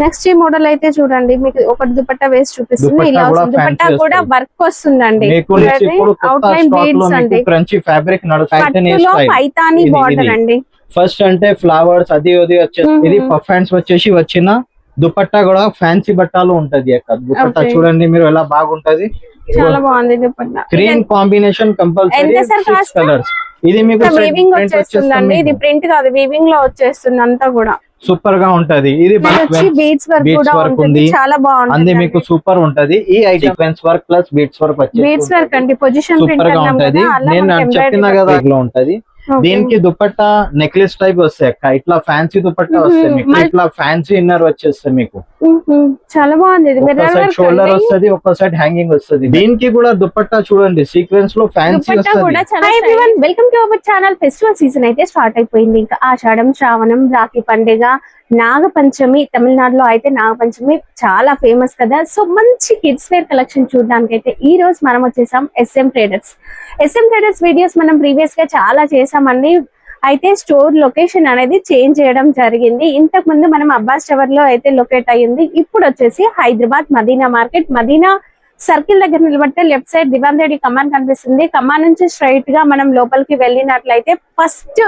Next ఈ model అయితే చూడండి, మీకు ఒకటి దుపట్టా వేసి చూపిస్తుంది. ఇలా దుపట్టా కూడా వర్క్ వస్తుందండి, అవుట్ లైన్ బీడ్స్ అండి, క్రంచీ ఫ్యాబ్రిక్ పట్టులో పైతాని బార్డర్ అండి. ఫస్ట్ అంటే ఫ్లవర్స్ అది వచ్చేసి ఇది పఫ్ హ్యాండ్స్ వచ్చేసి వచ్చిన దుపట్టా కూడా ఫ్యాన్సీ బట్టాలు ఉంటది అక్క. దుపట్టా చూడండి మీరు ఎలా బాగుంటది, చాలా బాగుంది dupatta. Green combination compulsory 6 colours. ఇది మీకు వీవింగ్ వచ్చేస్తుందండి, ఇది ప్రింట్ కాదు వీవింగ్ లో వచ్చేస్తుంది అంతా కూడా సూపర్ గా ఉంటది. ఇది బీడ్స్ వర్క్ ఉంది, చాలా బాగుంది, అంది మీకు సూపర్ ఉంటది. ఈ sequence work plus beads work వచ్చేసి బీడ్స్ వర్క్ అండి, పొజిషన్ సూపర్ గా ఉంటది. నేను చెప్పినా కదా ఇట్లా ఉంటది. దీనికి దుపట్టా నెక్లెస్ టైప్ వస్తాయి అక్క, ఇట్లా ఫ్యాన్సీ దుపట్టా వస్తాయి మీకు, ఇట్లా ఫ్యాన్సీ ఇన్నర్ వచ్చేస్తాయి మీకు, చాలా బాగుంది. షోల్డర్ వస్తుంది, ఒక సైడ్ హ్యాంగింగ్ వస్తుంది. దీనికి కూడా దుపట్టా చూడండి సీక్వెన్స్ లో ఫ్యాన్సీ వస్తుంది. Welcome to our channel. Festival season అయితే స్టార్ట్ అయిపోయింది. ఇంకా ఆషాఢం, శ్రావణం, రాఖీ పండుగ, నాగపంచమి. తమిళనాడులో అయితే నాగపంచమి చాలా ఫేమస్ కదా. సో మంచి కిడ్స్ వేర్ కలెక్షన్ చూడడానికి అయితే ఈ రోజు మనం వచ్చేసాం SM traders. SM traders videos మనం ప్రీవియస్ గా చాలా చేసామండి. అయితే స్టోర్ లొకేషన్ అనేది చేంజ్ చేయడం జరిగింది. ఇంతకు ముందు మనం అబ్బాస్ టవర్ లో అయితే లొకేట్ అయ్యింది. ఇప్పుడు వచ్చేసి హైదరాబాద్ మదీనా మార్కెట్, మదీనా సర్కిల్ దగ్గర నిలబడితే లెఫ్ట్ సైడ్ దివాన్ రెడ్డి కమాన్ కనిపిస్తుంది. కమాన్ నుంచి స్ట్రైట్ గా మనం లోపలికి వెళ్ళినట్లయితే ఫస్ట్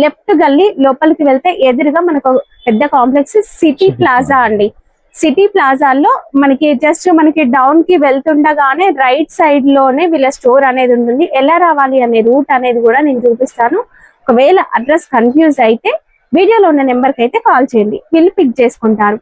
లెఫ్ట్ గల్లీ లోపలికి వెళ్తే ఎదురుగా మనకు పెద్ద కాంప్లెక్స్ సిటీ ప్లాజా అండి. సిటీ ప్లాజాలో మనకి డౌన్ కి వెళ్తుండగానే రైట్ సైడ్ లోనే వీళ్ళ స్టోర్ అనేది ఉంటుంది. ఎలా రావాలి అనే రూట్ అనేది కూడా నేను చూపిస్తాను. ఒకవేళ అడ్రస్ కన్ఫ్యూజ్ అయితే వీడియోలో ఉన్న నెంబర్ కి అయితే కాల్ చేయండి, వీళ్ళు పిక్ చేసుకుంటారు.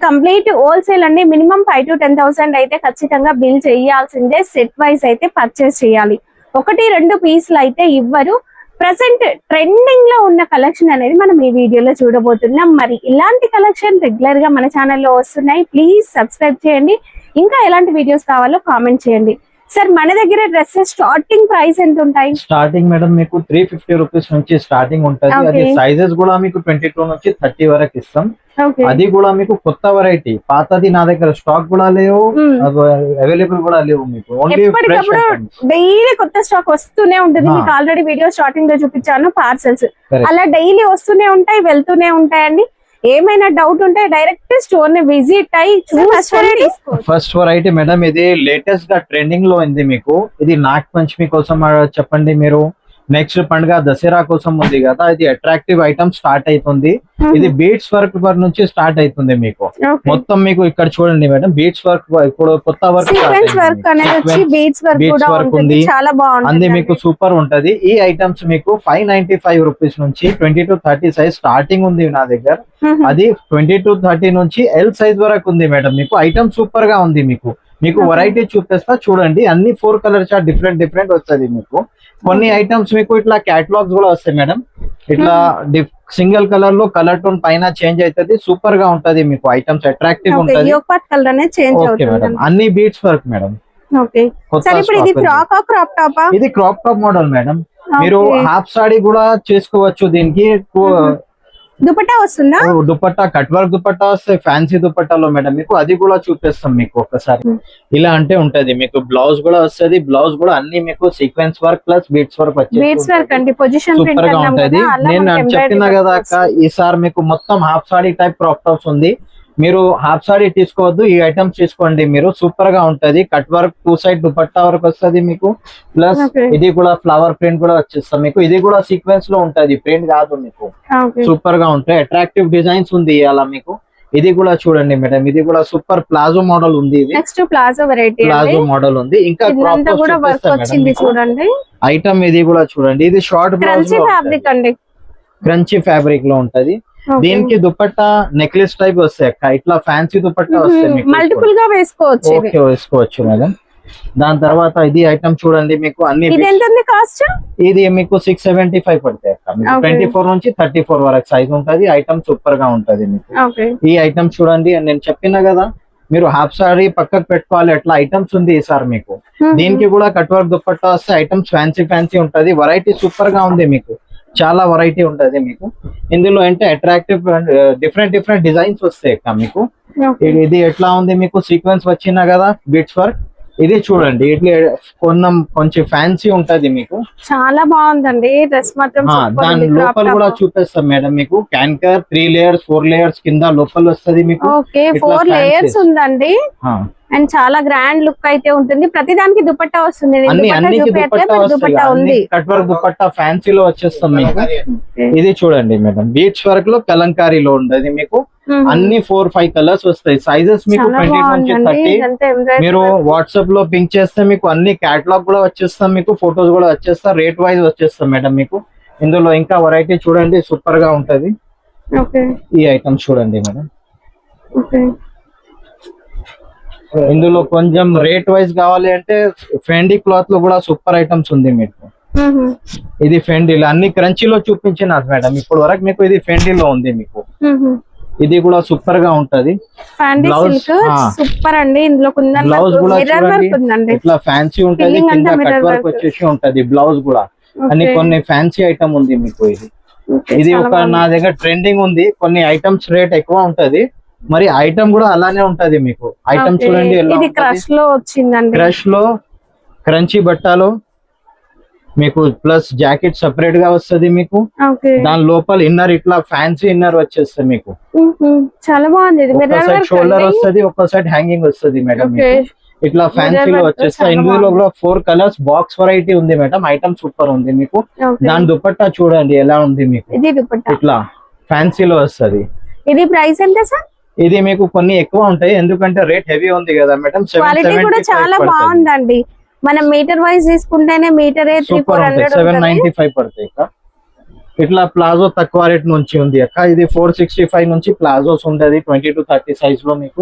కంప్లీట్ హోల్సేల్ అండి. మినిమం 5 to 10,000 అయితే ఖచ్చితంగా బిల్ చేయాల్సిందే. సెట్ వైజ్ అయితే పర్చేస్ చేయాలి. 1-2 పీసులు అయితే ఇవ్వరు. ప్రెసెంట్ ట్రెండింగ్ లో ఉన్న కలెక్షన్ అనేది మనం ఈ వీడియోలో చూడబోతున్నాం. మరి ఇలాంటి కలెక్షన్ రెగ్యులర్ గా మన ఛానల్లో వస్తున్నాయి. ప్లీజ్ సబ్స్క్రైబ్ చేయండి. ఇంకా ఎలాంటి వీడియోస్ కావాలో కామెంట్ చేయండి. సార్ మన దగ్గర డ్రెస్సెస్ స్టార్టింగ్ ప్రైస్ ఎంత ఉంటాయి? స్టార్టింగ్ మేడం మీకు 350 రూపీస్ నుంచి స్టార్టింగ్ ఉంటది. అది సైజెస్ కూడా మీకు 22 నుంచి 30 వరకు ఇస్తాం. అది కూడా మీకు కొత్త వెరైటీ, పాతది నా దగ్గర స్టాక్ కూడా లేవు, అవైలబుల్ కూడా లేవు. మీకు ఓన్లీ డైలీ కొత్త స్టాక్ వస్తూనే ఉంటుంది. మీకు ఆల్రెడీ వీడియో స్టార్టింగ్ లో చూపించాను పార్సల్స్, అలా డైలీ వస్తూనే ఉంటాయి, వెళ్తూనే ఉంటాయండి. ఏమైనా డౌట్ ఉంటే డైరెక్ట్ స్టోర్ ని విజిట్ అయ్యి ఫస్ట్ వెరైటీ మేడం ఇది లేటెస్ట్ గా ట్రెండింగ్ లో ఉంది మీకు. ఇది నాగ్ పంచమి కోసం చెప్పండి మీరు, నెక్స్ట్ పండుగ దసరా కోసం ఉంది కదా. ఇది అట్రాక్టివ్ ఐటమ్ స్టార్ట్ అవుతుంది. ఇది బీడ్స్ వర్క్ నుంచి స్టార్ట్ అవుతుంది మీకు. మొత్తం మీకు ఇక్కడ చూడండి మేడం, బీడ్స్ వర్క్ ఇప్పుడు కొత్త వర్క్ ఉంది, అంది మీకు సూపర్ ఉంటది. ఈ ఐటమ్స్ మీకు 595 రూపీస్ నుంచి 20 to 30 సైజ్ స్టార్టింగ్ ఉంది నా దగ్గర. అది 20 to 30 నుంచి L సైజ్ వరకు ఉంది మేడం. మీకు ఐటమ్ సూపర్ గా ఉంది. మీకు వెరైటీ చూపిస్తా చూడండి. అన్ని 4 కలర్స్ డిఫరెంట్ వస్తుంది మీకు. కొన్ని ఐటమ్స్ మీకు ఇట్లా క్యాటలాగ్స్ కూడా వస్తాయి మేడం. ఇట్లా సింగిల్ కలర్ లో కలర్ టోన్ పైన చేంజ్ అవుతుంది, సూపర్ గా ఉంటది మీకు. ఐటమ్స్ అట్రాక్టివ్ ఉంటది. అన్ని బీట్స్ వర్క్ మేడం. ఇది క్రాప్ టాప్ మోడల్ మేడం. మీరు హాఫ్ సాడీ కూడా చేసుకోవచ్చు. దీనికి దుపట్టా వస్తుందా? దుపట్టా కట్ వర్క్ దుపట్టా వస్తాయి ఫ్యాన్సీ దుపట్టాలో మేడం. మీకు అది కూడా చూపిస్తాం మీకు ఒకసారి. ఇలా అంటే ఉంటది మీకు. బ్లౌజ్ కూడా వస్తుంది. బ్లౌజ్ కూడా అన్ని మీకు sequence work plus beads work వచ్చేసి సూపర్ గా ఉంటది. నేను చెప్పినా కదా అక్క, ఈసారి మీకు మొత్తం half saree type crop tops ఉంది. మీరు హాఫ్ సాడీ తీసుకోవద్దు, ఈ ఐటమ్స్ తీసుకోండి మీరు. సూపర్ గా ఉంటది. Cut work 2 side dupatta work వస్తుంది మీకు. ప్లస్ ఇది కూడా ఫ్లవర్ ప్రింట్ కూడా వచ్చేస్తాం మీకు. ఇది కూడా సీక్వెన్స్ లో ఉంటది, ప్రింట్ కాదు మీకు. సూపర్ గా ఉంటాయి. అట్రాక్టివ్ డిజైన్స్ ఉంది ఇవాళ మీకు. ఇది కూడా చూడండి మేడం, ఇది కూడా సూపర్ ప్లాజో మోడల్ ఉంది. ఇది next palazzo variety, palazzo model ఉంది. ఇంకా చూడండి ఐటమ్ ఇది కూడా చూడండి. ఇది షార్ట్ బ్లౌజ్ క్రంచీ ఫ్యాబ్రిక్ లో ఉంటది. దీనికి దుపట్టా నెక్లెస్ టైప్ వస్తాయి అక్క, ఇట్లా ఫ్యాన్సీ దుపట్టా వస్తాయి. మల్టిపుల్ గా వేసుకోవచ్చు మేడం. దాని తర్వాత ఇది ఐటమ్ చూడండి మీకు. అన్ని ఇది మీకు 675 పడతాయి అక్క. 24 నుంచి 34 వరకు సైజ్ ఉంటది. ఐటమ్ సూపర్ గా ఉంటది మీకు. ఈ ఐటమ్ చూడండి, నేను చెప్పినా కదా మీరు హాఫ్ సారీ పక్కకు పెట్టుకోవాలి, అట్లా ఐటమ్స్ ఉంది ఈసారి మీకు. దీనికి కూడా కట్ వర్క్ దుపట్టా వస్తే ఐటమ్స్ ఫ్యాన్సీ ఉంటది. వెరైటీ సూపర్ గా ఉంది మీకు. చాలా వెరైటీ ఉంటది మీకు. ఇందులో అంటే అట్రాక్టివ్ డిఫరెంట్ డిజైన్స్ వస్తాయి అక్క మీకు. ఇది ఎట్లా ఉంది మీకు, సీక్వెన్స్ వచ్చినా కదా బీట్స్ వర్క్ ఇది చూడండి ఇట్లా కొంచెం ఫ్యాన్సీ ఉంటది మీకు. చాలా బాగుందండి డ్రెస్ మాత్రం super దాని ఉంది. లోపల Crop కూడా top. చూపిస్తాం మేడం మీకు. క్యాన్కర్ 3 లేయర్స్ 4 లేయర్స్ కింద లోపల వస్తది మీకు. ఓకే, ఇట్లా 4 లేయర్స్ fancy. ఉందండి. అండ్ చాలా గ్రాండ్ లుక్ అయితే ఉంటుంది. ప్రతి దానికి దుపట్టా వస్తుంది. నేను దుపట్టా అన్నికి చూపించట్లే, దుపట్టా but దుపట్టా ఉంది. వస్తాయి. కట్ వర్క్ దుపట్టా ఫ్యాన్సీలో వచ్చేస్తాం మీకు. ఇది చూడండి మేడం, బీచ్ వర్క్ లో కలంకారీలో ఉండదు మీకు. అన్ని 4-5 కలర్స్ వస్తాయి. సైజెస్ మీకు చాలా 20 నుంచి బాగుందండి. 30. ఇదంతా embroidery మీరు work. వాట్సాప్ లో పింక్ చేస్తే మీకు అన్ని కేటలాగ్ కూడా వచ్చేస్తాం మీకు. ఫొటోస్ కూడా వచ్చేస్తా, రేట్ వైజ్ వచ్చేస్తాం మేడం మీకు. ఇందులో ఇంకా వెరైటీ చూడండి, సూపర్ గా ఉంటది. ఓకే ఈ ఐటమ్స్ చూడండి మేడం. ఓకే ఇందులో కొంచెం రేట్ వైజ్ కావాలి అంటే ఫెండీ క్లాత్ లో కూడా సూపర్ ఐటమ్స్ ఉంది మీకు. ఇది ఫెండీలో అన్ని క్రంచీలో చూపించిన మేడం ఇప్పుడు వరకు మీకు. ఇది ఫెండీలో ఉంది మీకు. ఇది కూడా సూపర్ గా ఉంటది. ఫ్యాండీ Blouse, సిల్క్ సూపర్ అండి. ఇందులో కుందన్ బ్లౌజ్ కూడా మిర్రర్ వర్క్ చూడండి ఉందండి. ఇట్లా ఫ్యాన్సీ ఉంటది. Filling కింద అంతా mirror కట్ వర్క్ work. వచ్చేసి ఉంటది. బ్లౌజ్ కూడా అన్ని Okay. కొన్ని ఫ్యాన్సీ ఐటమ్ ఉంది మీకు. ఇది Okay, ఇది చాలా ఒక బాగుంది. నా దగ్గర ట్రెండింగ్ ఉంది. కొన్ని ఐటమ్స్ రేట్ ఎక్కువ ఉంటది, మరి ఐటమ్ కూడా అలానే ఉంటది మీకు. Item Okay. చూడండి ఎలా ఇది క్రష్ లో వచ్చిందండి. క్రష్ లో క్రంచీ బట్టాలో మీకు ప్లస్ జాకెట్ సెపరేట్ గా వస్తది మీకు. ఓకే దాని లోపల ఇన్నర్ ఇట్లా ఫ్యాన్సీ ఇన్నర్ వచ్చేస్తుంది మీకు. చాలా బాగుంది. ఇది ఒక మిర్రర్ సైడ్ వర్క్ షోల్డర్ అండి. వస్తది, ఒక సైడ్ హ్యాంగింగ్ వస్తది మేడం ఓకే మీకు. ఇట్లా ఫ్యాన్సీలో work వచ్చేస్తా. చాలా ఇందులో బాగుంది. కూడా 4 కలర్స్ బాక్స్ వెరైటీ ఉంది మేడం. ఐటమ్ సూపర్ ఉంది మీకు. Okay. దాని దుపట్టా చూడండి ఎలా ఉంది మీకు. ఇది దుపట్టా. ఇట్లా ఫ్యాన్సీలో వస్తది. ఇది ప్రైస్ ఎంత సార్? ఇది మీకు కొన్ని ఎక్కువ ఉంటాయి, ఎందుకంటే రేట్ హెవీ ఉంది కదా మేడం. క్వాలిటీ కూడా చాలా బాగుందండి. మనం మీటర్ వైజ్ తీసుకుంటేనే మీటరే సూపర్ ఉంటాయి. 300-400 795 పడతాయి అక్క. ఇట్లా ప్లాజో తక్కువ రేట్ నుంచి ఉంది అక్క. ఇది 465 నుంచి ప్లాజోస్ ఉంటది 20 to 30 సైజ్ లో మీకు.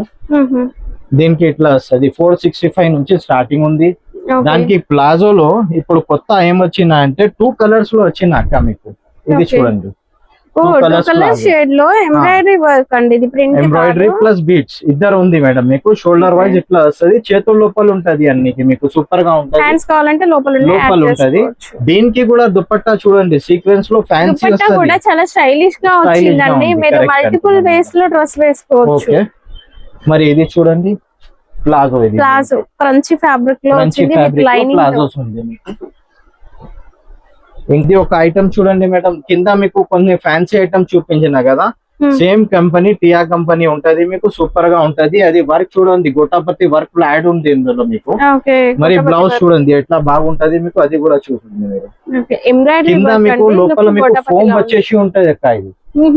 దీనికి ఇట్లా వస్తుంది 465 నుంచి స్టార్టింగ్ ఉంది. దానికి ప్లాజోలో ఇప్పుడు కొత్త ఏం వచ్చినా అంటే 2 కలర్స్ లో వచ్చిన అక్క మీకు. ఇది Okay. చూడండి, కలర్ షేడ్ లో ఎంబ్రాయిడరీ వర్క్ అండి. ఇది ప్రింట్ ఎంబ్రాయిడరీ ప్లస్ బీట్స్ ఇద్దరు ఉంది మేడం మీకు. షోల్డర్ వైజ్ ఇట్లా వస్తది, చేతుల లోపల ఉంటది అన్నికి మీకు. సూపర్ గా ఉంటది. హ్యాండ్స్ కావాలంటే లోపల ఉంటది. దీనికి కూడా దుపట్టా చూడండి సీక్వెన్స్ లో ఫ్యాన్సీ దుపట్టా కూడా వస్తది. చాలా స్టైలిష్ గా Stylish గా వచ్చిందండి. ఉంది, మీరు correct మల్టిపుల్ అంటున్నాను. వేస్ లో డ్రెస్ వేసుకోవచ్చు. ఓకే, మరి ఇది చూడండి ప్లాజో. ఇది ప్లాజో క్రంచీ ఫ్యాబ్రిక్ లో మంచి వచ్చింది విత్ ఫ్యాబ్రిక్ లైనింగ్. ప్లాజోస్ ఉంది మీకు. ఇది ఒక ఐటమ్ చూడండి మేడం. కింద మీకు కొన్ని ఫ్యాన్సీ ఐటమ్ చూపించిన కదా, సేమ్ కంపెనీ టియా కంపెనీ ఉంటది మీకు. సూపర్ గా ఉంటది. అది వర్క్ చూడండి, గోటాపతి వర్క్ యాడ్ ఉంది ఇందులో మీకు. మరి బ్లౌజ్ చూడండి ఎట్లా బాగుంటది మీకు. అది కూడా చూడండి మీరు. ఎంబ్రాయిడరీ కింద వర్క్ మీకు అండి. లోపల మీకు ఫోమ్ వచ్చేసి ఉంటది అక్క. ఇది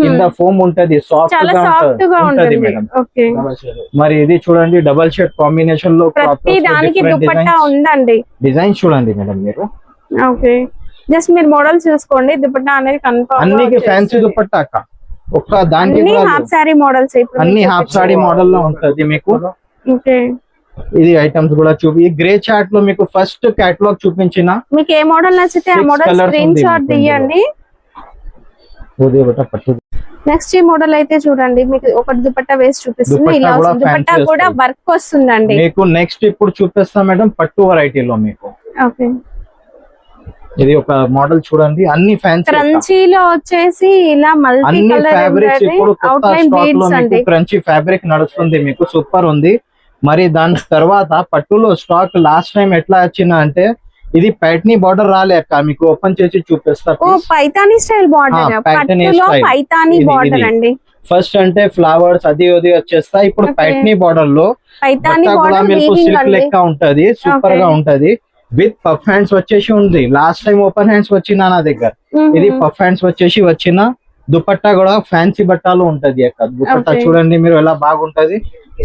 కింద ఫోమ్ ఉంటది, సాఫ్ట్ చాలా గా సాఫ్ట్ గా ఉంటది ఉంటుంది. మేడం. ఓకే, మరి ఇది చూడండి డబల్ షేడ్ కాంబినేషన్ లో ప్రతి దానికి దుపట్టా ఉందండి. డిజైన్ చూడండి మేడం మీరు. ఓకే, జస్ట్ మీరు మోడల్ చూసుకోండి. దుపట్టా అనేది కన్ఫర్మ్. అన్నికి ఫ్యాన్సీ దుపట్టా అక్క. ఒక్క దానికి అన్ని కూడా హాఫ్ సారీ మోడల్స్. ఇప్పుడు అన్ని హాఫ్ సాడీ మోడల్ లో ఉంటది మీకు. ఓకే, ఇది ఐటమ్స్ కూడా చూపి. గ్రే చార్ట్ లో మీకు ఫస్ట్ కేటలాగ్ చూపించిన మీకు ఏ మోడల్ నచ్చితే ఆ 6 మోడల్ colours స్క్రీన్ ఉంది షాట్ మీకు తీయండి. పట్టు. నెక్స్ట్ ఈ మోడల్ అయితే చూడండి, మీకు ఒకటి దుపట్టా వేసి చూపిస్తుంది. దుపట్టా ఇలా కూడా వస్తుంది. దుపట్టా fancy కూడా వస్తుంది. వర్క్ వస్తుందండి. మీకు నెక్స్ట్ ఇప్పుడు చూపిస్తా మేడం పట్టు వెరైటీలో మీకు. ఓకే, ఇది ఒక మోడల్ చూడండి, అన్ని ఫ్యాన్సీ క్రంచీలో వచ్చేసి ఇలా మల్టీ అన్ని కలర్ ఫ్యాబ్రిక్స్ ఎంబ్రాయిడరీ ఇప్పుడు అవుట్ కొత్త లైన్ స్టాక్ లో బీడ్స్ మీకు అండి. క్రంచీ ఫ్యాబ్రిక్ నడుస్తుంది మీకు. సూపర్ ఉంది. మరి దాని తర్వాత పట్టులో స్టాక్ లాస్ట్ టైం ఎట్లా వచ్చిందా అంటే ఇది పైట్నీ బార్డర్ రాలే అక్క. మీకు ఓపెన్ చేసి చూపిస్తా. ఓ పైతానీ స్టైల్ బార్డర్. పైతానీ పట్టులో style. పైతానీ ఇది, బార్డర్ ఇది. అండి. ఫస్ట్ అంటే ఫ్లవర్స్ అది వచ్చేస్తాయి. ఇప్పుడు Okay. పైట్నీ బార్డర్ లో పైతానీ బట్ట కూడా బార్డర్ మీకు వీవింగ్ సిల్క్ అండి. లెక్క ఉంటది. సూపర్ గా Okay. ఉంటది. విత్ పఫ్ హ్యాండ్స్ వచ్చేసి ఉంది. లాస్ట్ టైం ఓపెన్ హ్యాండ్స్ వచ్చిన నా దగ్గర. ఇది పఫ్ హ్యాండ్స్ వచ్చేసి వచ్చిన. దుపట్టా కూడా ఫ్యాన్సీ బట్టాలో ఉంటది అక్క. దుపట్టా Okay. చూడండి మీరు ఎలా బాగుంటది.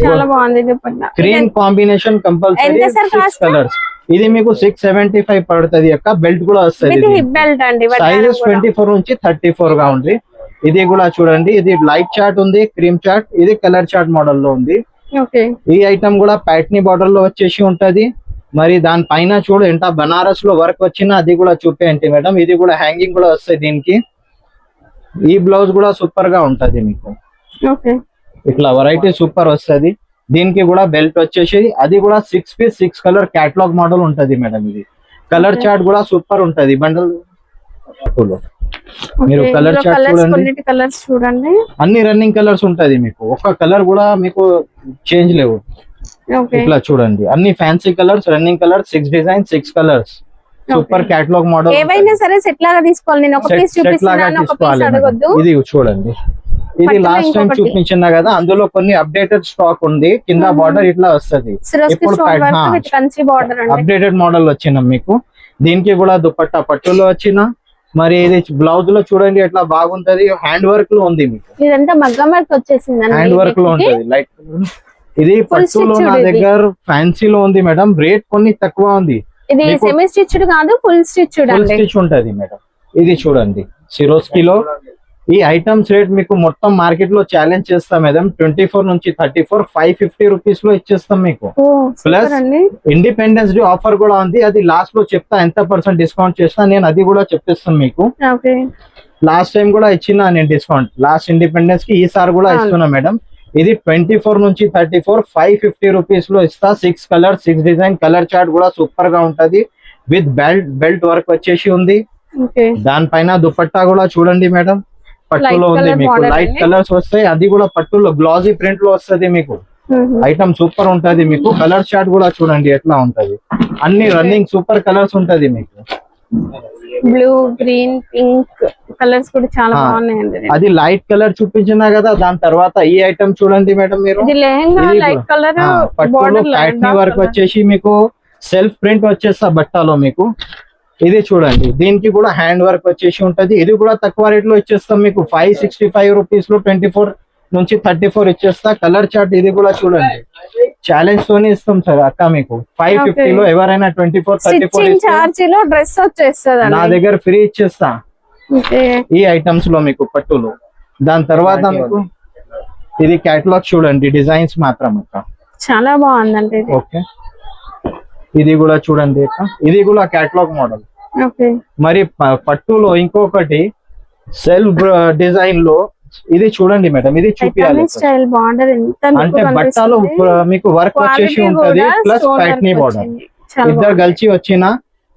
చాలా బాగుంది దుపట్టా. క్రీమ్ కాంబినేషన్ కంపల్సరీ ఎంత సార్ 6 cost? కలర్స్. ఇది మీకు 675 పడుతుంది అక్క. బెల్ట్ కూడా వస్తుంది. విత్ హిప్ బెల్ట్ అండి. సైజెస్ 24 నుంచి 34 గా ఉంది. ఇది కూడా చూడండి, ఇది లైట్ చార్ట్ ఉంది, క్రీమ్ చార్ట్. ఇది కలర్ చార్ట్ మోడల్ లో ఉంది. ఓకే, ఈ ఐటమ్ కూడా ప్యాట్నీ బార్డర్ లో వచ్చేసి ఉంటది. మరి దాని పైన చూడు ఎంత బనారస్ లో వర్క్ వచ్చినా అది కూడా చూపేయండి మేడం. ఇది కూడా హ్యాంగింగ్ కూడా వస్తాయి దీనికి. ఈ బ్లౌజ్ కూడా సూపర్ గా ఉంటది మీకు. ఓకే, ఇట్లా వెరైటీ సూపర్ వస్తది. దీనికి కూడా బెల్ట్ వచ్చేసి అది కూడా 6 పీస్ 6 కలర్ కేటలాగ్ మోడల్ ఉంటది మేడం. ఇది కలర్ చార్ట్ కూడా సూపర్ ఉంటది బండల్. మీరు కలర్ చార్ట్ చూడండి, కలర్స్ చూడండి. అన్ని రన్నింగ్ కలర్స్ ఉంటది మీకు. ఒక్క కలర్ కూడా మీకు చేంజ్ లేవు. ఓకే ఇట్లా చూడండి అన్ని fancy colours, running colours, 6 design 6 colours, super catalogue model. ఏవైనా సరే సెట్ లాగా తీసుకోవాలి. నేను ఒక పీస్ చూపిస్తున్నాను, ఒక పీస్ అడగొద్దు. ఇది చూడండి, ఇది పట్టులో లాస్ట్ టైం ఇంకొకటి. చూపించిన కదా, అందులో కొన్ని అప్డేటెడ్ స్టాక్ ఉంది. కింద బార్డర్ ఇట్లా వస్తది. ఇప్పుడు కంచి బార్డర్ అండి. అప్డేటెడ్ మోడల్ వచ్చిన మీకు. దీనికి కూడా దుపట్టా పట్టులో వచ్చిన. మరి ఇది బ్లౌజ్ లో చూడండి ఎట్లా బాగుంటది, హ్యాండ్ వర్క్ లో ఉంది మీకు. ఇదంతా మగ్గం వర్క్ వచ్చేసింది, హ్యాండ్ వర్క్ లో ఉంటది లైట్. ఇది పట్టులో నా దగ్గర ఫ్యాన్సీలో ఉంది మేడం, రేట్ కొన్ని తక్కువ ఉంది. ఇది సెమీ స్టిచ్డ్ కాదు, ఫుల్ స్టిచ్డ్ ఫుల్ అండి. స్టిచ్ ఉంటది మేడం. ఇది చూడండి సిరోస్కిలో. ఈ ఐటమ్స్ రేట్ మీకు మొత్తం మార్కెట్ లో ఛాలెంజ్ చేస్తాం మేడం. 24 నుంచి 34 550 రూపీస్ లో ఇచ్చేస్తాం మీకు. ప్లస్ ఇండిపెండెన్స్ డే ఆఫర్ కూడా ఉంది, అది లాస్ట్ లో చెప్తా ఎంత % డిస్కౌంట్ చేస్తా నేను, అది కూడా చెప్పిస్తాను మీకు. లాస్ట్ టైం కూడా ఇచ్చిన నేను డిస్కౌంట్, లాస్ట్ ఇండిపెండెన్స్ కి ఈసారి కూడా ఇస్తున్నా మేడం. ఇది 24 నుంచి 34 550 రూపీస్ లో ఇస్తా. 6 కలర్ 6 డిజైన్, కలర్ చార్ట్ కూడా సూపర్ గా ఉంటది. విత్ బెల్ట్ వర్క్ వచ్చేసి ఉంది. దానిపైన దుపట్టా కూడా చూడండి మేడం, పట్టులో ఉంది మీకు. లైట్ కలర్స్ వస్తాయి, అది కూడా పట్టులో గ్లాసీ ప్రింట్ లో వస్తది మీకు. ఐటమ్ సూపర్ ఉంటది మీకు. కలర్ చార్ట్ కూడా చూడండి ఎట్లా ఉంటది, అన్ని రన్నింగ్ సూపర్ కలర్స్ ఉంటది మీకు. బ్లూ, గ్రీన్, పింక్ కలర్స్ కూడా చాలా బాగున్నాయండి. అది లైట్ కలర్ చూపించినా కదా, దాని తర్వాత ఈ ఐటమ్ చూడండి మేడం మీరు. ఇది లెహంగా లైట్ కలర్, పట్టులో ప్యాటర్న్ వర్క్ వచ్చేసి మీకు సెల్ఫ్ ప్రింట్ వచ్చేస్తా బట్టలో మీకు. ఇది చూడండి, దీనికి కూడా హ్యాండ్ వర్క్ వచ్చేసి ఉంటది. ఇది కూడా తక్కువ రేట్ లో ఇచ్చేస్తాం మీకు. 565 రూపీస్ లో 24 నుంచి 34 ఇచ్చేస్తా. కలర్ చార్ట్ ఇది కూడా చూడండి, ఛాలెంజ్ తోనే ఇస్తాం సార్ అక్క మీకు. 550 లో ఎవరైనా 24 34 చార్జ్ లో డ్రెస్ వచ్చేస్తుంది నా దగ్గర ఫ్రీ ఇచ్చేస్తా ఈ ఐటమ్స్ లో మీకు పట్టులో. దాని తర్వాత మీకు ఇది కేటలాగ్ చూడండి, డిజైన్స్ మాత్రం అక్క చాలా బాగుందండి. ఓకే, ఇది కూడా చూడండి అక్క, ఇది కూడా కేటలాగ్ మోడల్. మరి పట్టులో ఇంకొకటి సెల్ఫ్ డిజైన్ లో ఇది చూడండి మేడం, ఇది చూపించాలి. స్టైల్ బార్డర్ అంటే బట్టలో మీకు వర్క్ వచ్చేసి ఉంటది, ప్లస్ ప్యాట్నీ బార్డర్ ఇద్దరు కలిసి వచ్చిన,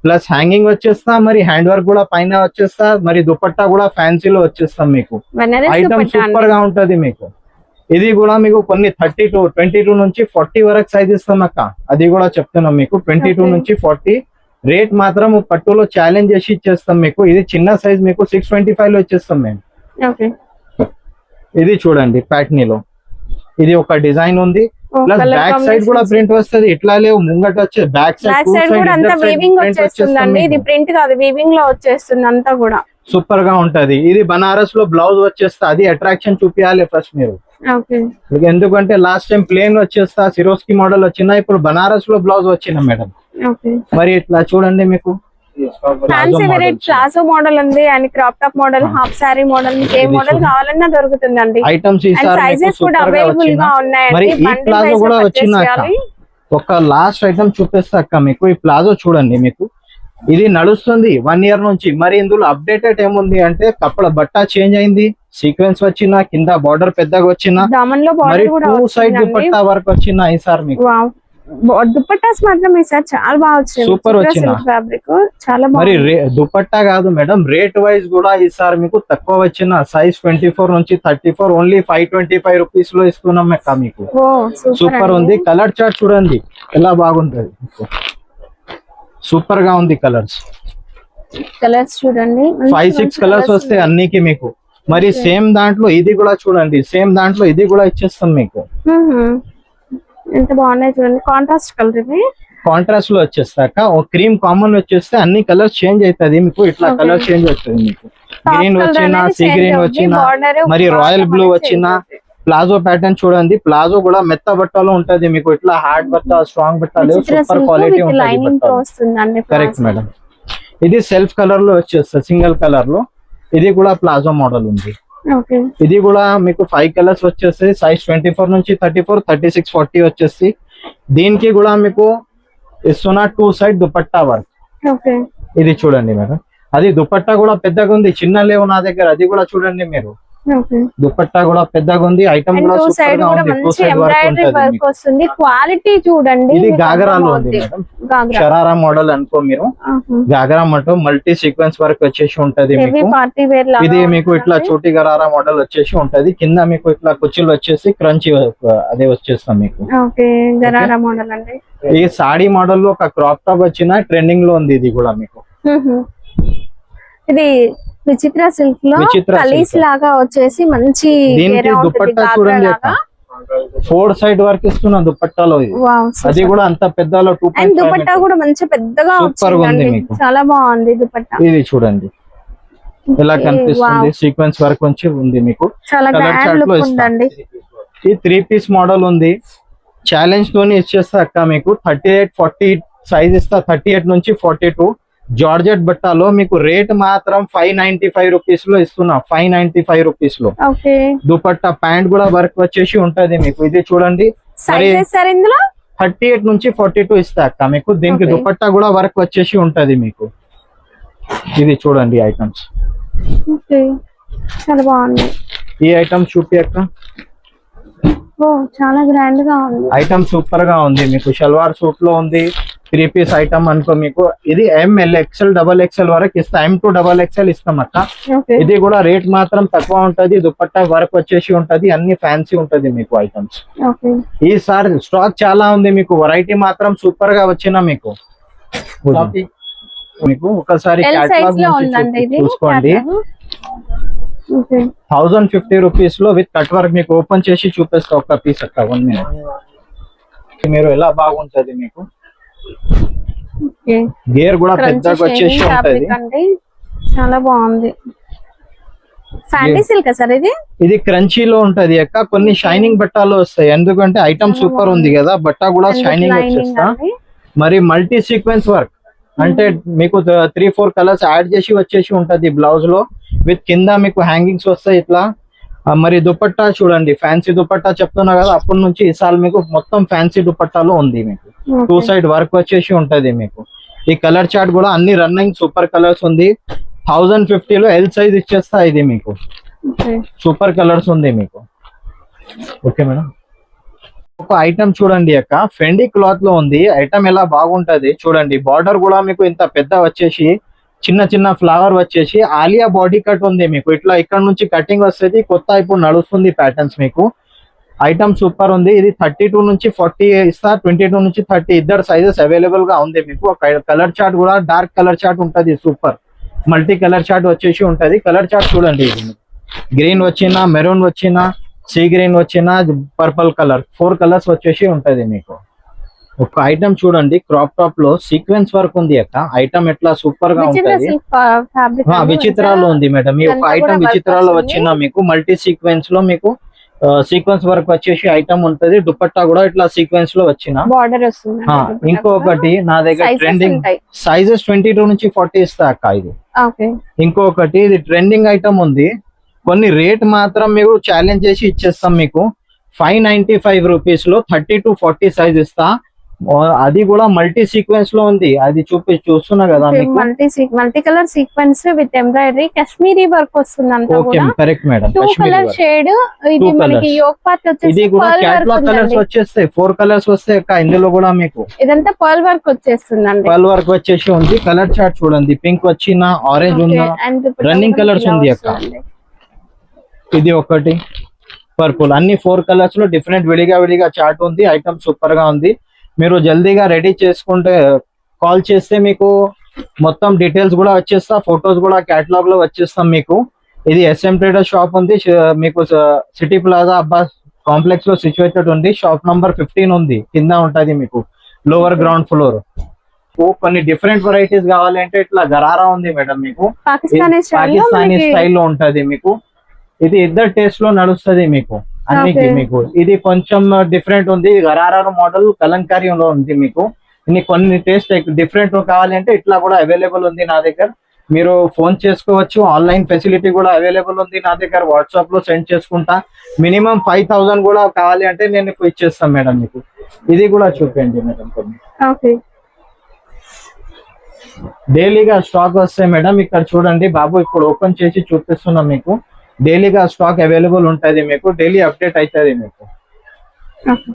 ప్లస్ హ్యాంగింగ్ వచ్చేస్తా. మరి హ్యాండ్ వర్క్ కూడా పైన వచ్చేస్తా. మరి దుపట్టా కూడా ఫ్యాన్సీలో వచ్చేస్తాం మీకు. ఐటమ్ సూపర్ గా ఉంటది మీకు. ఇది కూడా మీకు కొన్ని 22 నుంచి 40 వరకు సైజ్ ఇస్తాం అక్క, అది కూడా చెప్తున్నాం మీకు. 22 నుంచి 40 రేట్ మాత్రం పట్టులో ఛాలెంజ్ చేసి ఇచ్చేస్తాం మీకు. ఇది చిన్న సైజ్ మీకు 625 లో ఇచ్చేస్తాం మేము. ఇది చూడండి ప్యాట్నీలో, ఇది ఒక డిజైన్ ఉంది. ప్లస్ బ్యాక్ సైడ్ కూడా ప్రింట్ వస్తది. ఇట్లా లేవు ముంగట వచ్చే బ్యాక్ సైడ్ కూడా అంతా వీవింగ్ వచ్చేస్తుందండి. ఇది ప్రింట్ కాదు, వీవింగ్ లో వచ్చేస్తుంది అంతా కూడా. సూపర్ గా ఉంటది. ఇది బనారస్ లో బ్లౌజ్ వచ్చేస్తా, అది అట్రాక్షన్ చూపించాలి ఫస్ట్ మీరు. ఎందుకంటే లాస్ట్ టైం ప్లేన్ వచ్చేస్తా, సిరోస్కి మోడల్ వచ్చినా, ఇప్పుడు బనారస్ లో బ్లౌజ్ వచ్చిన మేడం. మరి ఇట్లా చూడండి మీకు ఫ్యాన్సీ వెరైటీ ప్లాజో మోడల్ ఉంది, and crop top model, half sorry model, మీకు ఏ మోడల్ కావాలన్నా దొరుకుతుందండి. ఐటమ్స్ సైజెస్ కూడా అవైలబుల్ గా ఉన్నాయండి. ప్లాజో కూడా వచ్చిన ఒక లాస్ట్ ఐటమ్ చూపిస్తా అక్క మీకు. ఈ ప్లాజో చూడండి మీకు, ఇది నడుస్తుంది 1 year నుంచి. మరి ఇందులో అప్డేటెడ్ ఏముంది అంటే కప్పడ బట్ట చేంజ్ అయింది, సీక్వెన్స్ వచ్చిన, కింద బార్డర్ పెద్దగా వచ్చిన, మరి 2 సైడ్ దుపట్టా వర్క్ వచ్చిన ఈసారి మీకు. దుపట్టాస్ మాత్రం ఈసారి చాలా బాగా వచ్చింది, సూపర్ వచ్చిన ఫ్యాబ్రిక్ చాలా మరి దుపట్టా కాదు మేడం, రేట్ వైజ్ కూడా ఈసారి మీకు తక్కువ వచ్చిన. సైజ్ 24 నుంచి 34 ఓన్లీ 525 రూపీస్ లో ఇస్తున్నాం అక్క మీకు. సూపర్ ఉంది. కలర్ చార్ట్ చూడండి ఎలా బాగుంటది, సూపర్ గా ఉంది. కలర్స్ చూడండి 5-6 కలర్స్ వస్తాయి అన్నికి మీకు. మరి సేమ్ దాంట్లో ఇది కూడా చూడండి, సేమ్ దాంట్లో ఇది కూడా ఇచ్చేస్తాం మీకు. ఎంత బాగున్నాయి చూడండి, కాంట్రాస్ట్ కలర్. ఇది కాంట్రాస్ట్ లో వచ్చేస్తాక ఒక క్రీమ్ కామన్ వచ్చేస్తే అన్ని కలర్స్ చేంజ్ అవుతుంది మీకు. ఇట్లా కలర్ చేంజ్ వస్తుంది మీకు. గ్రీన్ వచ్చిన, సీ గ్రీన్ వచ్చిన, మరి రాయల్ బ్లూ వచ్చిన. ప్లాజో ప్యాటర్న్ చూడండి, ప్లాజో కూడా మెత్త బట్టలో ఉంటది మీకు. ఇట్లా హార్డ్ బట్ట, స్ట్రాంగ్ బట్ట లేవు, సూపర్ క్వాలిటీ ఉంటుంది. Correct madam. ఇది సెల్ఫ్ కలర్ లో వచ్చేస్తుంది, సింగిల్ కలర్ లో. ఇది కూడా ప్లాజో మోడల్ ఉంది. ఇది కూడా మీకు 5 కలర్స్ వచ్చేస్తాయి. సైజ్ 24 నుంచి 34, 36, 40 వచ్చేసి. దీనికి కూడా మీకు ఇస్తున్నా 2 సైడ్ దుపట్టా వర్క్. ఇది చూడండి మేడం, అది దుపట్టా కూడా పెద్దగా ఉంది, చిన్న లేవు నా దగ్గర. అది కూడా చూడండి మీరు, ఓకే. దుపట్టా కూడా పెద్దగా ఉంది, ఐటమ్ అండ్ కూడా టూ సూపర్ సైడ్ గా కూడా ఉంది, టూ మంచి సైడ్ వర్క్ ఎంబ్రాయిడరీ ఉంటది వర్క్ మీకు. వస్తుంది. క్వాలిటీ చూడండి. ఇది మీకు గాగరాలో ఉంది అర్థమవుద్ది. మేడం, గాగ్రా. షరారా మోడల్ అనుకో మీరు. ఆహా. గాగరా మటో మల్టీ సీక్వెన్స్ వర్క్ వచ్చేసి ఉంటది హెవీ మీకు. పార్టీ వేర్ లాగా ఇది మీకు ఇట్లా ఉంటుందండి. చోటి గరారా మోడల్ వచ్చేసి ఉంటది, కింద మీకు ఇట్లా కుర్చీలు వచ్చేసి క్రంచీ అదే వచ్చేస్తాం మీకు. ఓకే, గరారా మోడల్ అండి. ఈ సాడీ మోడల్ లో ఒక క్రాప్ టాప్ వచ్చిన ట్రెండింగ్ లో ఉంది ఇది కూడా మీకు. ఇది విచిత్ర సిల్క్ లో విచిత్ర కలీస్ silk. లాగా వచ్చేసి మంచి దీనికి గేరా ఉంటుంది, దుపట్టా గాగ్రా చూడండి లాగా. 4 సైడ్ వర్క్ ఇస్తున్నా దుపట్టాలో ఇది. వావ్, అది కూడా అంత పెద్దలో అండ్ దుపట్టా కూడా మంచి పెద్దగా Super గా ఉంది వచ్చిందండి. మీకు. చాలా బాగుంది దుపట్టా. ఇది చూడండి ఎలా Okay, కనిపిస్తుంది, wow. సీక్వెన్స్ వర్క్ వచ్చి ఉంది మీకు. చాలా Colour గ్రాండ్ chart లో లుక్ ఇస్తా. ఉందండి. ఈ 3 పీస్ మోడల్ ఉంది, ఛాలెంజ్ తోని ఇచ్చేస్తా అక్క మీకు. 38, 40 సైజ్ ఇస్తా, 38 నుంచి 42. జార్జెట్ బట్టాలో మీకు రేట్ మాత్రం 595 రూపీస్ లో ఇస్తున్నా, 595 రూపీస్ లో. ఓకే, దుపట్టా ప్యాంట్ కూడా వర్క్ వచ్చేసి ఉంటది మీకు. ఇది చూడండి సైజెస్ సార్ ఇందులో 38 నుంచి 42 ఇస్తా అక్క మీకు. దీనికి Okay. దుపట్టా కూడా వర్క్ వచ్చేసి ఉంటది మీకు. ఇది చూడండి ఐటమ్స్, ఓకే, చాలా బాగుంది. ఈ ఐటమ్ చూపి అక్క. ఓ, చాలా గ్రాండ్ గా ఉంది. ఐటమ్ సూపర్ గా ఉంది మీకు, షల్వార్ సూట్ లో ఉంది. 3 పీస్ ఐటమ్ అనుకో మీకు. ఇది ML XL XXL వరకు ఇస్తా, M to XXL ఇస్తాం అక్క. ఓకే, ఇది కూడా రేట్ మాత్రం తక్కువ ఉంటది, దుపట్టా వర్క్ వచ్చేసి ఉంటది, అన్ని ఫ్యాన్సీ ఉంటది మీకు ఐటమ్స్. ఓకే, ఈసారి స్టాక్ చాలా ఉంది మీకు, వెరైటీ మాత్రం సూపర్ గా వచ్చిన మీకు. మీకు ఒకసారి ఎల్ సైజ్ క్యాటలాగ్ లో నుంచి ఉందండి ఇది. చూసుకోండి. ఓకే, 1050 రూపీస్ లో విత్ కట్ వర్క్ మీకు ఓపెన్ చేసి చూపిస్తా ఒక పీస్ అక్క. 1 minute. మీరు ఎలా బాగుంటది మీకు. ఓకే, గేర్ కూడా Crunchy పెద్దగా వచ్చేసి shiny ఉంటది. fabric అండి, చాలా బాగుంది. శాండీ సిల్క్ సార్ ఇది. ఇది క్రంచీలో ఉంటది అక్క, కొన్ని షైనింగ్ బట్టాలో వస్తాయి, ఎందుకంటే ఐటమ్ చాలా సూపర్ ఉంది కదా, బట్ట కూడా And షైనింగ్ lining వచ్చేస్తా. అండి. మరి మల్టీ సీక్వెన్స్ వర్క్ అంటే మీకు 3-4 కలర్స్ యాడ్ చేసి వచ్చేసి ఉంటది బ్లౌజ్ లో. విత్ కింద మీకు హ్యాంగింగ్స్ వస్తాయి ఇట్లా. మరి దుపట్టా చూడండి, ఫ్యాన్సీ దుపట్టా చెప్తున్నా కదా, అప్పటి నుంచి ఈసారి మీకు మొత్తం ఫ్యాన్సీ దుపట్టాలో ఉంది మీకు. 2 సైడ్ వర్క్ వచ్చేసి ఉంటది మీకు. ఈ కలర్ చార్ట్ కూడా అన్ని రన్నింగ్ సూపర్ కలర్స్ ఉంది. 1050 లో ఎల్ సైజ్ ఇచ్చేస్తా ఇది మీకు. ఓకే, సూపర్ కలర్స్ ఉంది మీకు. ఓకే మేడం, ఒక ఐటమ్ చూడండి అక్క, ఫెండీ క్లాత్ లో ఉంది. ఐటమ్ ఎలా బాగుంటది చూడండి. బార్డర్ కూడా మీకు ఇంత పెద్ద వచ్చేసి, చిన్న చిన్న ఫ్లవర్ వచ్చేసి, ఆలియా బాడీ కట్ ఉంది మీకు. ఇట్లా ఇక్కడ నుంచి కటింగ్ వస్తుంది, కొత్త ఇప్పుడు నడుస్తుంది ప్యాటర్న్స్ మీకు. ఐటమ్ సూపర్ ఉంది. ఇది 32 నుంచి 40 ఇస్తా, 22 నుంచి 30 ఇద్దరు సైజెస్ అవైలబుల్ గా ఉంది మీకు. కలర్ చార్ట్ కూడా డార్క్ కలర్ చార్ట్ ఉంటది, సూపర్ మల్టీ కలర్ చార్ట్ వచ్చేసి ఉంటది. కలర్ చార్ట్ చూడండి, గ్రీన్ వచ్చిన, మెరూన్ వచ్చిన, సీ గ్రీన్ వచ్చిన, పర్పుల్ కలర్, 4 కలర్స్ వచ్చేసి ఉంటది మీకు. ఒక ఐటమ్ చూడండి, క్రాప్ టాప్ లో సీక్వెన్స్ వర్క్ ఉంది అక్క. ఐటమ్ ఎట్లా సూపర్ గా విచిత్ర ఉంటది. Silk fabric. విచిత్రాలో ఉంది మేడం. ఈ ఒక ఇదంతా ఐటమ్ కూడా విచిత్రాలో work వచ్చిన మీకు, మల్టీ సీక్వెన్స్ లో మీకు సీక్వెన్స్ వర్క్ వచ్చేసి ఐటమ్ ఉంటది. దుపట్టా కూడా ఇట్లా సీక్వెన్స్ లో వచ్చిన. బార్డర్ వస్తుంది. ఇంకొకటి నా దగ్గర ట్రెండింగ్ సైజెస్ 22 నుంచి 40 ఇస్తా అక్క ఇది. ఓకే, ఇంకొకటి ఇది ట్రెండింగ్ ఐటమ్ ఉంది, కొన్ని రేట్ మాత్రం మీకు ఛాలెంజ్ చేసి ఇచ్చేస్తాం మీకు. 595 రూపీస్ లో 30 to 40 సైజ్ ఇస్తా. అది కూడా మల్టీ సీక్వెన్స్ లో ఉంది, అది చూస్తున్నా కదా మీకు. Multi colour sequence with embroidery Kashmiri work వస్తుంది అంతా ఓకే కూడా. Correct madam. 2 colour shade. ఇది Two మనకి colours. యోక్ పార్ట్ ఇది వచ్చేసి కూడా పర్ల్ వర్క్ క్యాట్లాగ్ కలర్స్ ఉందండి. వచ్చేస్తాయి, 4 కలర్స్ వస్తాయి అక్క ఇందులో కూడా మీకు. ఇదంతా పర్ల్ వర్క్ వచ్చేస్తుందండి. పర్ల్ వర్క్ వచ్చేసి ఉంది. కలర్ చార్ట్ చూడండి, పింక్ వచ్చిన, ఆరెంజ్ ఉన్న, running colours ఉంది అక్క. ఇది ఒకటి పర్పుల్, అన్ని 4 కలర్స్ లో డిఫరెంట్ విడిగా చార్ట్ ఉంది. ఐటమ్ సూపర్ గా ఉంది. మీరు జల్దీగా రెడీ చేసుకుంటే కాల్ చేస్తే మీకు మొత్తం డీటెయిల్స్ కూడా వచ్చేస్తా, ఫొటోస్ కూడా కేటలాగ్ లో వచ్చేస్తాం మీకు. ఇది SM ట్రేడర్ షాప్ ఉంది మీకు, సిటీ ప్లాజా అబ్బాస్ కాంప్లెక్స్ లో సిచ్యువేటెడ్ ఉంది. షాప్ నంబర్ 15 ఉంది, కింద ఉంటది మీకు, లోవర్ గ్రౌండ్ ఫ్లోర్. కొన్ని డిఫరెంట్ వెరైటీస్ కావాలంటే ఇట్లా గరారా ఉంది మేడం మీకు, పాకిస్తానీ స్టైల్లో ఉంటది మీకు. ఇది ఇద్దరు టేస్ట్ లో నడుస్తుంది మీకు అన్నికి మీకు. ఇది కొంచెం డిఫరెంట్ ఉంది, గరారా మోడల్ కలంకారీలో ఉంది మీకు. కొన్ని టేస్ట్ డిఫరెంట్ కావాలంటే ఇట్లా కూడా అవైలబుల్ ఉంది నా దగ్గర. మీరు ఫోన్ చేసుకోవచ్చు, ఆన్లైన్ ఫెసిలిటీ కూడా అవైలబుల్ ఉంది నా దగ్గర. వాట్సాప్ లో సెండ్ చేసుకుంటా. మినిమం 5000 కూడా కావాలి అంటే నేను ఇచ్చేస్తాను మేడం మీకు. ఇది కూడా చూపండి మేడం కొన్ని. డైలీగా స్టాక్ వస్తాయి మేడం. ఇక్కడ చూడండి బాబు, ఇప్పుడు ఓపెన్ చేసి చూపిస్తున్నాం మీకు. డైలీగా స్టాక్ అవైలబుల్ ఉంటది మీకు, డైలీ అప్డేట్ అవుతుంది మీకు. ఓకే.